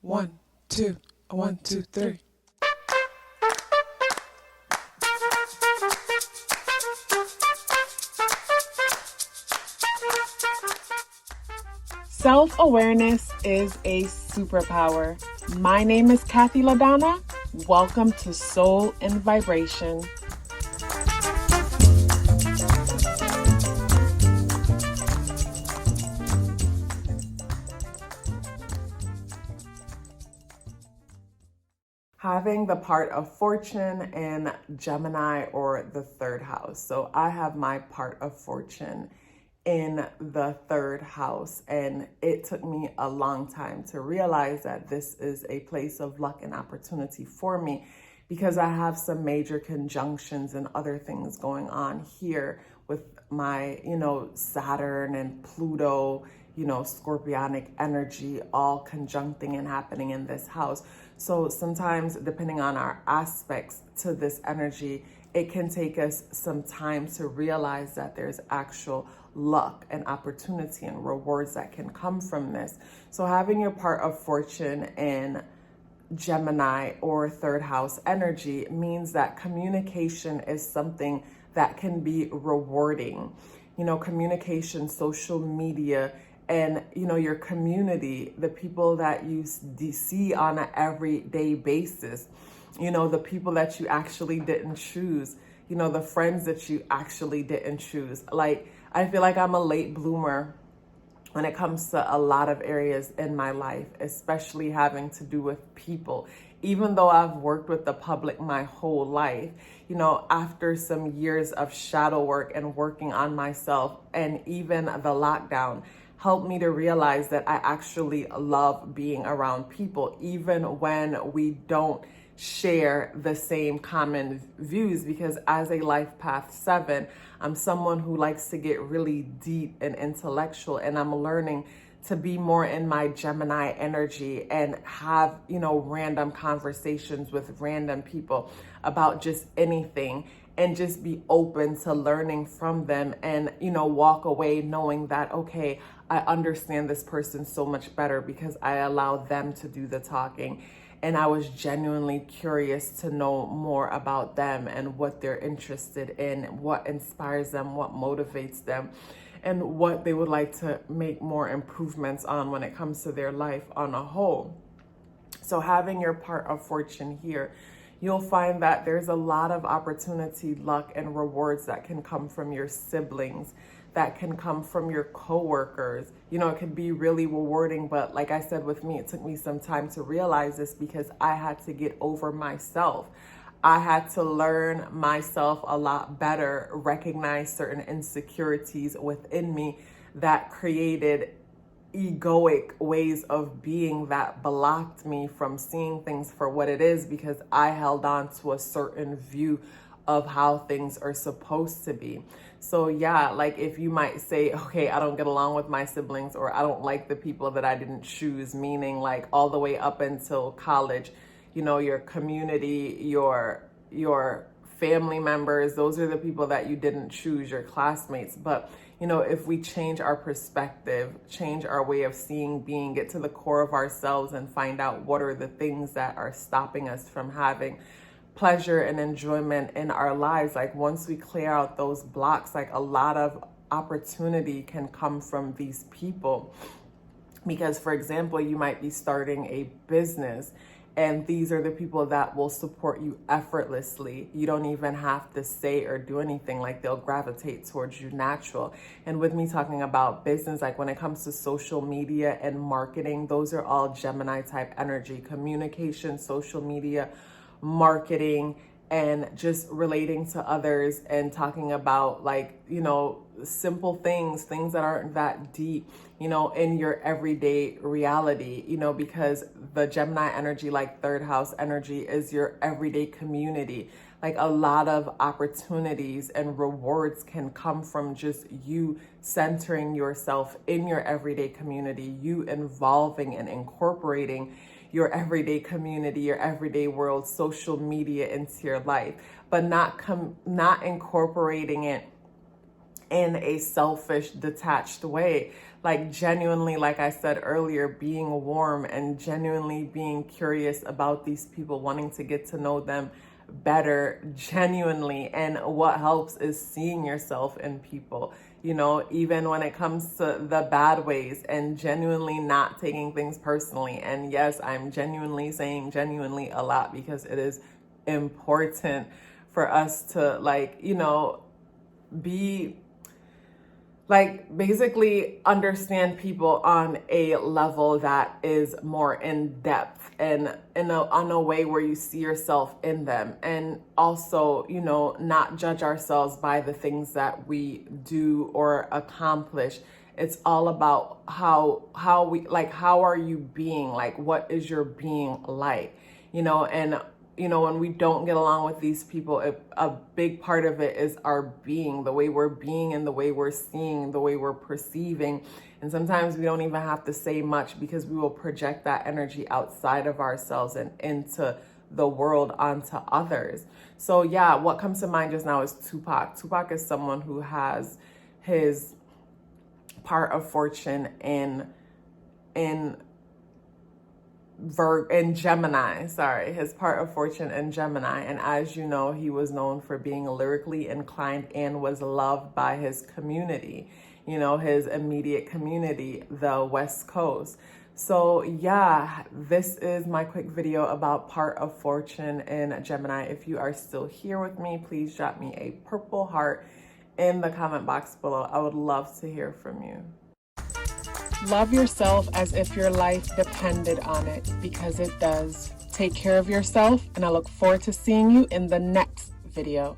1, 2, 1, 2, 3. Self-awareness is a superpower. My name is KathyLaDonna. Welcome to Soul and Vibration. Having the part of fortune in Gemini or the third house. So I have my part of fortune in the third house, and it took me a long time to realize that this is a place of luck and opportunity for me, because I have some major conjunctions and other things going on here with my, Saturn and Pluto, scorpionic energy all conjuncting and happening in this house. So sometimes, depending on our aspects to this energy, it can take us some time to realize that there's actual luck and opportunity and rewards that can come from this. So having your part of fortune in Gemini or third house energy means that communication is something that can be rewarding. Communication, social media, and your community, the people that you see on an everyday basis, the people that you actually didn't choose, the friends that you actually didn't choose. Like, I feel like I'm a late bloomer when it comes to a lot of areas in my life, especially having to do with people. Even though I've worked with the public my whole life, after some years of shadow work and working on myself, and even the lockdown helped me to realize that I actually love being around people, even when we don't share the same common views, because as a life path 7, I'm someone who likes to get really deep and intellectual, and I'm learning to be more in my Gemini energy and have, random conversations with random people about just anything, and just be open to learning from them, and, walk away knowing that, okay, I understand this person so much better because I allow them to do the talking. And I was genuinely curious to know more about them and what they're interested in, what inspires them, what motivates them, and what they would like to make more improvements on when it comes to their life on a whole. So having your part of fortune here, you'll find that there's a lot of opportunity, luck, and rewards that can come from your siblings, that can come from your coworkers. It can be really rewarding, but like I said, with me, it took me some time to realize this because I had to get over myself. I had to learn myself a lot better, recognize certain insecurities within me that created egoic ways of being that blocked me from seeing things for what it is, because I held on to a certain view of how things are supposed to be. So yeah, like if you might say, okay, I don't get along with my siblings, or I don't like the people that I didn't choose, meaning like all the way up until college, your community, your family members, those are the people that you didn't choose, your classmates. But if we change our perspective, change our way of seeing, being, get to the core of ourselves and find out what are the things that are stopping us from having pleasure and enjoyment in our lives. Like once we clear out those blocks, like a lot of opportunity can come from these people. Because for example, you might be starting a business, and these are the people that will support you effortlessly. You don't even have to say or do anything. Like they'll gravitate towards you natural. And with me talking about business, like when it comes to social media and marketing, those are all Gemini type energy. Communication, social media, marketing, and just relating to others and talking about like, simple things that aren't that deep, in your everyday reality, because the Gemini energy, like third house energy, is your everyday community. Like a lot of opportunities and rewards can come from just you centering yourself in your everyday community, you involving and incorporating your everyday community, your everyday world, social media into your life, but not incorporating it in a selfish, detached way. Like genuinely, like I said earlier, being warm and genuinely being curious about these people, wanting to get to know them better genuinely. And what helps is seeing yourself in people, you know, even when it comes to the bad ways, and genuinely not taking things personally. And yes, I'm genuinely saying genuinely a lot because it is important for us to, like, you know, be like basically understand people on a level that is more in depth and on a way where you see yourself in them. And also, you know, not judge ourselves by the things that we do or accomplish. It's all about how we, like, how are you being, like, what is your being like, you know. And you know, when we don't get along with these people, a big part of it is our being, the way we're being and the way we're seeing, the way we're perceiving. And sometimes we don't even have to say much because we will project that energy outside of ourselves and into the world onto others. So yeah, what comes to mind just now is Tupac. Tupac is someone who has his part of fortune in Gemini, his part of fortune in Gemini. And as you know, he was known for being lyrically inclined and was loved by his community, you know, his immediate community, the West Coast. So yeah, this is my quick video about part of fortune in Gemini. If you are still here with me, please drop me a purple heart in the comment box below. I would love to hear from you. Love yourself as if your life depended on it, because it does. Take care of yourself, and I look forward to seeing you in the next video.